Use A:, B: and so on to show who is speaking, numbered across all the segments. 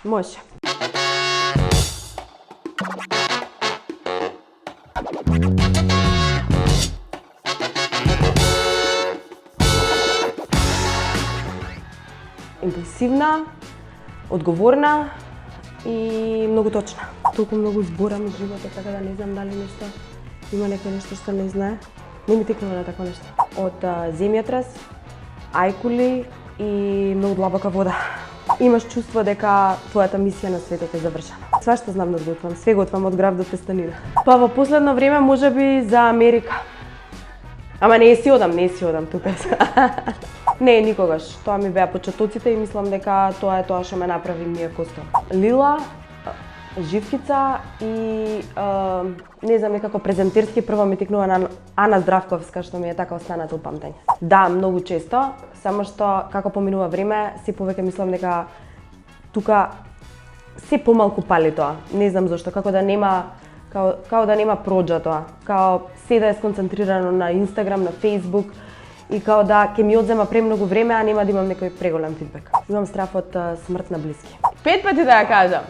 A: Може. Импулсивна, одговорна и многу точна. Толку многу зборам в животот, така да не знам дали нешто има некој нешто што не знае. Не ми текнува на такво нешто. Од земјотрес, ајкули и многу длабока вода. Имаш чувство дека твојата мисија на светот е завршена. Све што знам да готвам, све готвам од граб до тестанина. Па во последно време можеби за Америка. Ама не си одам тука. Не, никогаш. Тоа ми беа почетоците и мислам дека тоа е тоа што ме направи Мија Косто. Лила, живкица и не знам, некако презентерски прво ми текнува на Ана Здравковска, што ми е така останато памтење. Да, многу често, само што како поминува време, се повеќе мислам дека тука се помалку пали тоа. Не знам зошто, како да нема да нема проџа тоа. Као се да е сконцентрирано на Инстаграм, на Фејсбук и као да ќе ми одзема премногу време, а нема да имам некој преголем фидбек. Имам страф од смрт на блиски. 5 пати да ја кажам.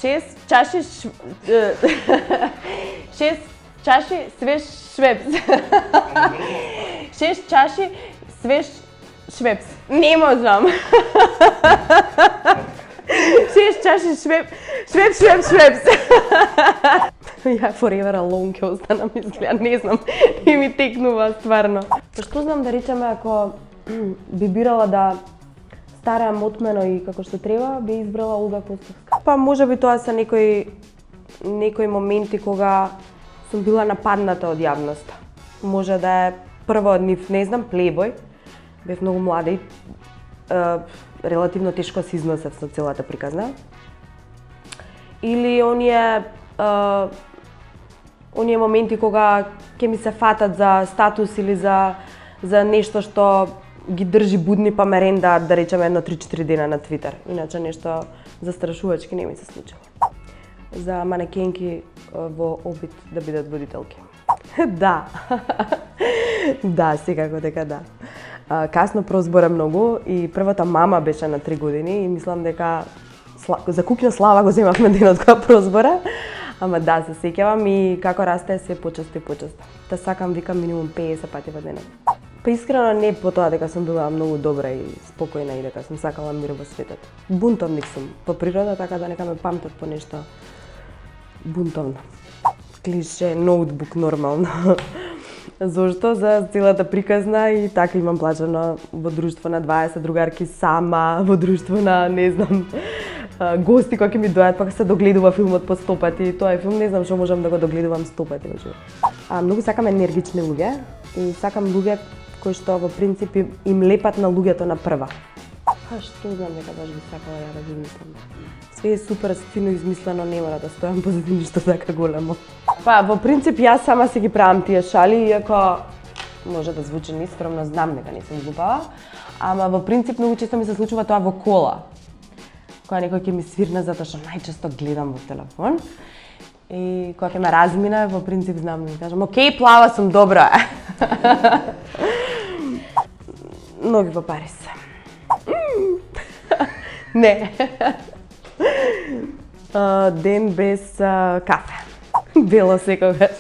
A: 6 чаши свеж швепс. 6 чаши свеж швепс. Не можам. 6 чаши швепс. Ја forever alone ќе останам, изгледа, не знам, и ми текнува стварно. Што знам да речеме, ако би бирала да стареам отмено и како што треба, би избрала Олга Костовска. Па можеби тоа се некои моменти кога сум била нападната од јавноста. Може да е прво од нив, не знам, Плейбој. Бев многу млада и релативно тешко се износев со целата приказна. Или оние моменти кога ќе ми се фатат за статус или за нешто што ги држи будни па ме ренда, да речеме, 3-4 дена на Твитер. Иначе нешто застрашувачки не ми се случува. За манекенки во обид да бидат водителки. Да. Да, секако дека да. Касно прозбора многу и првата мама беше на 3 години и мислам дека за куќна слава го земавме денот кога прозбора. Ама да, се сеќавам и како расте се почесто и почесто. Та сакам, викам, минимум 50 пати во денот. Па искрено не по тоа дека сум била многу добра и спокојна и дека сум сакала мир во светот. Бунтовник сум по природа, така да нека ме памтат по нешто бунтовно. Клише, ноутбук нормално. Зошто? За целата приказна и така имам плачено во друштво на 20 другарки сама, во друштво на, не знам, гости кои ќе ми дојат, па се догледува филмот по 100 пати. Тоа е филм, не знам што можам да го догледувам 100 пати во живот. Многу сакам енергични луѓе и сакам луѓе кои што во принцип им лепат на луѓето на прва. Што знам дека баш би сакала ја да ги измислам. Све е супер фино измислено, не мора да стојам позади ништо така големо. Па, во принцип, јас сама си ги правам тие шали, иако може да звучи нескромно, знам дека не сум глупава, ама во принцип многу често ми се случува тоа во кола. Кога некој ќе ми свирне затоа што најчесто гледам во телефон. И кога ќе ме размине, во принцип знам да кажам, окей, плава сум, добро е. Ноги во Париз. Не. Ден без кафе. Бело секогаш.